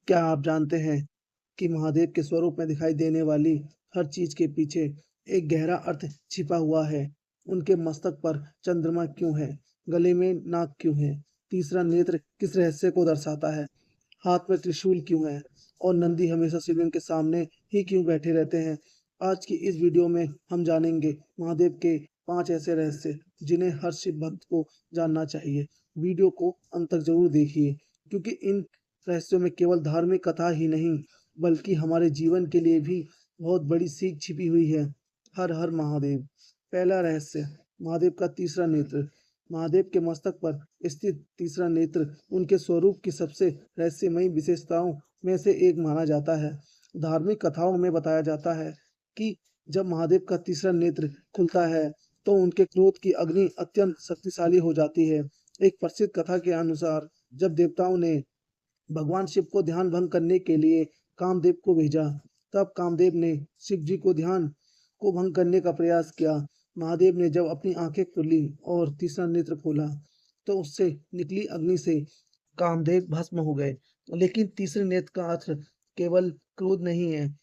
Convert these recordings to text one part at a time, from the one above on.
क्या आप जानते हैं कि महादेव के स्वरूप में दिखाई देने वाली हर चीज के पीछे एक गहरा अर्थ छिपा हुआ है? उनके मस्तक पर चंद्रमा क्यों है? गले में नाग क्यों है? तीसरा नेत्र किस रहस्य को दर्शाता है? हाथ में त्रिशूल क्यों है? और नंदी हमेशा शिवलिंग के सामने ही क्यों बैठे रहते हैं? आज की इस वीडियो में हम जानेंगे महादेव के 5 ऐसे रहस्य जिन्हें हर शिव भक्त को जानना चाहिए। वीडियो को अंत तक जरूर देखिए, क्योंकि इन रहस्यों में केवल धार्मिक कथा ही नहीं, बल्कि हमारे जीवन के लिए भी बहुत बड़ी सीख छिपी हुई है। हर हर महादेव। पहला रहस्य, महादेव का तीसरा नेत्र। महादेव के मस्तक पर स्थित तीसरा नेत्र उनके स्वरूप की सबसे रहस्यमयी विशेषताओं में से एक माना जाता है। धार्मिक कथाओं में बताया जाता है कि जब महादेव का तीसरा नेत्र खुलता है तो उनके क्रोध की अग्नि अत्यंत शक्तिशाली हो जाती है। एक प्रसिद्ध कथा के अनुसार जब देवताओं ने भगवान शिव को ध्यान भंग करने के लिए कामदेव को भेजा, तब कामदेव ने शिव जी को ध्यान को भंग करने का प्रयास किया। महादेव ने जब अपनी आंखें खोली और तीसरा नेत्र खोला तो उससे निकली अग्नि से कामदेव भस्म हो गए। लेकिन तीसरे नेत्र का अर्थ केवल क्रोध नहीं है,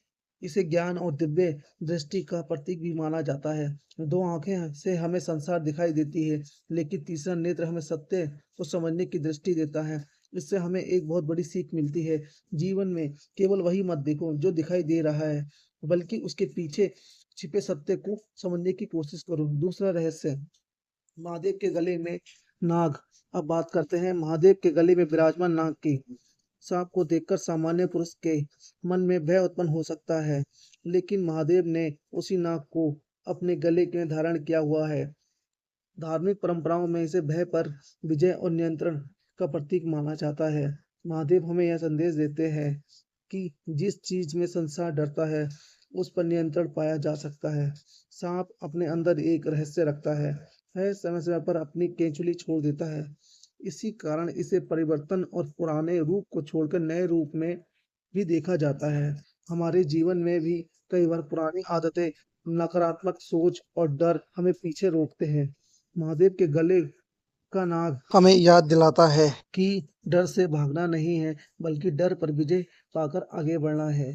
इसे ज्ञान और दिव्य दृष्टि का प्रतीक भी माना जाता है। दो आंखें से हमें संसार दिखाई देती है, लेकिन तीसरा नेत्र हमें सत्य को समझने की दृष्टि देता है। इससे हमें एक बहुत बड़ी सीख मिलती है। जीवन में केवल वही मत देखो जो दिखाई दे रहा है, बल्कि उसके पीछे छिपे सत्य को समझने की कोशिश करो। दूसरा रहस्य, महादेव के गले में नाग। अब बात करते हैं महादेव के गले में विराजमान नाग की। सांप को देखकर सामान्य पुरुष के मन में भय उत्पन्न हो सकता है, लेकिन महादेव ने उसी नाग को अपने गले में धारण किया हुआ है। धार्मिक परंपराओं में इसे भय पर विजय और नियंत्रण का प्रतीक माना जाता है। महादेव हमें यह संदेश देते हैं कि जिस चीज में संसार डरता है, उस पर नियंत्रण पाया जा सकता है। सांप अपने अंदर एक रहस्य रखता है, समय समय पर अपनी केंचुली छोड़ देता है। इसी कारण इसे परिवर्तन और पुराने रूप को छोड़कर नए रूप में भी देखा जाता है। हमारे जीवन में भी कई बार पुरानी आदतें, नकारात्मक सोच और डर हमें पीछे रोकते हैं। महादेव के गले का नाग हमें याद दिलाता है कि डर से भागना नहीं है, बल्कि डर पर विजय पाकर आगे बढ़ना है।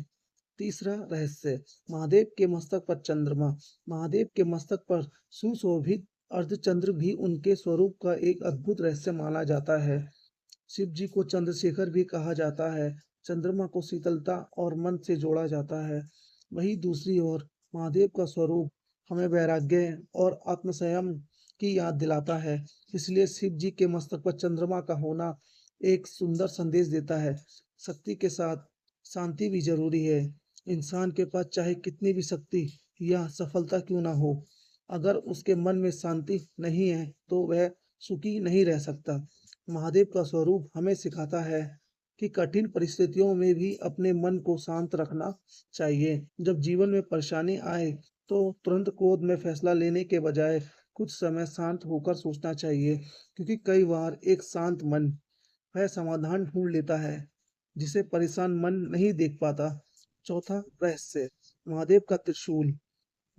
तीसरा रहस्य, महादेव के मस्तक पर चंद्रमा। महादेव के मस्तक पर सुशोभित अर्धचंद्र भी उनके स्वरूप का एक अद्भुत रहस्य माना जाता है। शिव जी को चंद्रशेखर भी कहा जाता है। चंद्रमा को शीतलता और मन से जोड़ा जाता है। वहीं दूसरी ओर महादेव का स्वरूप हमें वैराग्य और आत्मसंयम की याद दिलाता है। इसलिए शिव जी के मस्तक पर चंद्रमा का होना एक सुंदर संदेश देता है। शक्ति के साथ शांति भी जरूरी है। इंसान के पास चाहे कितनी भी शक्ति या सफलता क्यों ना हो, अगर उसके मन में शांति नहीं है तो वह सुखी नहीं रह सकता। महादेव का स्वरूप हमें सिखाता है कि कठिन परिस्थितियों में भी अपने मन को शांत रखना चाहिए। जब जीवन में परेशानी आए तो तुरंत क्रोध में फैसला लेने के बजाय कुछ समय शांत होकर सोचना चाहिए, क्योंकि कई बार एक शांत मन वह समाधान ढूंढ लेता है जिसे परेशान मन नहीं देख पाता। चौथा रहस्य, महादेव का त्रिशूल।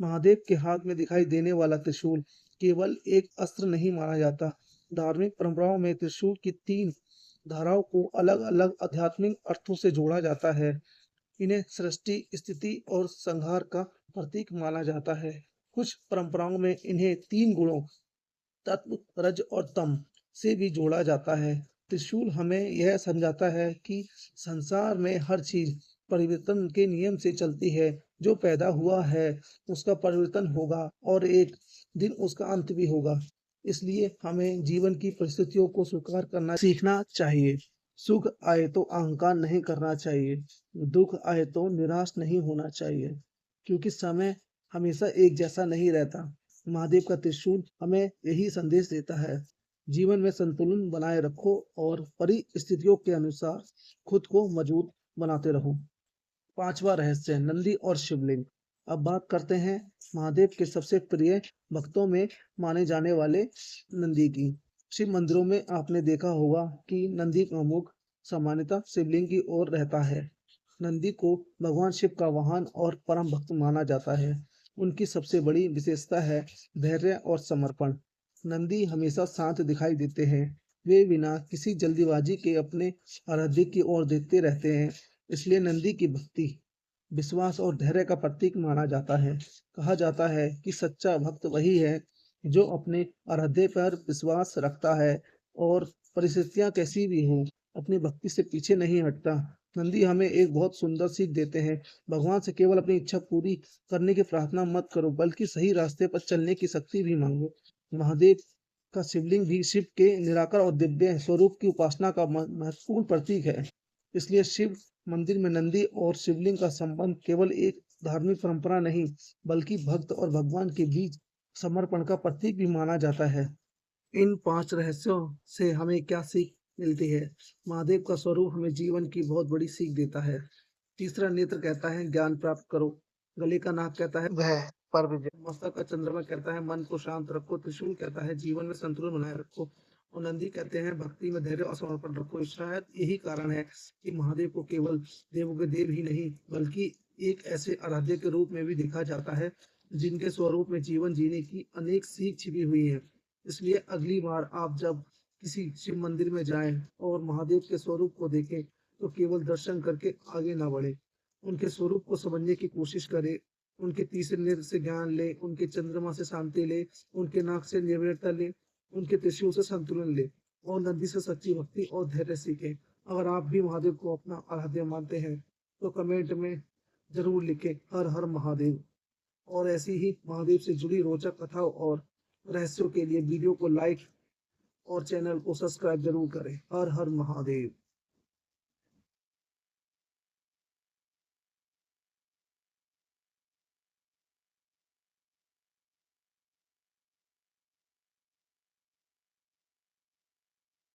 महादेव के हाथ में दिखाई देने वाला त्रिशूल केवल एक अस्त्र नहीं माना जाता। धार्मिक परंपराओं में त्रिशूल की 3 धाराओं को अलग अलग आध्यात्मिक अर्थों से जोड़ा जाता है। इन्हें सृष्टि, स्थिति और संहार का प्रतीक माना जाता है। कुछ परंपराओं में इन्हें 3 गुणों तत्व रज और तम से भी जोड़ा जाता है। त्रिशूल हमें यह समझाता है कि संसार में हर चीज परिवर्तन के नियम से चलती है। जो पैदा हुआ है उसका परिवर्तन होगा और एक दिन उसका अंत भी होगा। इसलिए हमें जीवन की परिस्थितियों को स्वीकार करना सीखना चाहिए। सुख आए तो अहंकार नहीं करना चाहिए, दुख आए तो निराश नहीं होना चाहिए, क्योंकि समय हमेशा एक जैसा नहीं रहता। महादेव का त्रिशूल हमें यही संदेश देता है। जीवन में संतुलन बनाए रखो और परिस्थितियों के अनुसार खुद को मजबूत बनाते रहो। पांचवा रहस्य, नंदी और शिवलिंग। अब बात करते हैं महादेव के सबसे प्रिय भक्तों में माने जाने वाले नंदी की। शिव मंदिरों में आपने देखा होगा कि नंदी का मुख सामान्यतः शिवलिंग की ओर रहता है। नंदी को भगवान शिव का वाहन और परम भक्त माना जाता है। उनकी सबसे बड़ी विशेषता है धैर्य और समर्पण। नंदी हमेशा शांत दिखाई देते हैं, वे बिना किसी जल्दीबाजी के अपने आराध्य की ओर देखते रहते हैं। इसलिए नंदी की भक्ति विश्वास और धैर्य का प्रतीक माना जाता है। कहा जाता है कि सच्चा भक्त वही है जो अपने आराध्य पर विश्वास रखता है और परिस्थितियां कैसी भी हों, अपनी भक्ति से पीछे नहीं हटता। नंदी हमें एक बहुत सुंदर सीख देते हैं। भगवान से केवल अपनी इच्छा पूरी करने की प्रार्थना मत करो, बल्कि सही रास्ते पर चलने की शक्ति भी मांगो। महादेव का शिवलिंग भी शिव के निराकार और दिव्य स्वरूप की उपासना का महत्वपूर्ण प्रतीक है। इसलिए शिव मंदिर में नंदी और शिवलिंग का संबंध केवल एक धार्मिक परंपरा नहीं, बल्कि भक्त और भगवान के बीच समर्पण का प्रतीक भी माना जाता है। इन 5 रहस्यों से हमें क्या सीख मिलती है? महादेव का स्वरूप हमें जीवन की बहुत बड़ी सीख देता है। तीसरा नेत्र कहता है ज्ञान प्राप्त करो। गले का नाग कहता है वह पर विजय। मस्तक का चंद्रमा कहता है मन को शांत रखो। त्रिशूल कहता है जीवन में संतुलन बनाए रखो। और नंदी कहते हैं भक्ति में धैर्य और समर्पण रखो। शायद यही कारण है कि महादेव को केवल देवों के देव ही नहीं, बल्कि एक ऐसे आराध्य के रूप में भी देखा जाता है जिनके स्वरूप में जीवन जीने की अनेक सीख छिपी हुई है। इसलिए अगली बार आप जब किसी शिव मंदिर में जाएं और महादेव के स्वरूप को देखें, तो केवल दर्शन करके आगे ना बढ़े, उनके स्वरूप को समझने की कोशिश करें। उनके तीसरे नेत्र से ज्ञान ले, उनके चंद्रमा से शांति ले, उनके नाक से निर्भरता ले, उनके त्रिशूल से संतुलन ले और नंदी से सच्ची भक्ति और धैर्य सीखे। अगर आप भी महादेव को अपना आराध्य मानते हैं तो कमेंट में जरूर लिखें हर हर महादेव। और ऐसी ही महादेव से जुड़ी रोचक कथाओं और रहस्यों के लिए वीडियो को लाइक और चैनल को सब्सक्राइब जरूर करें। हर हर महादेव।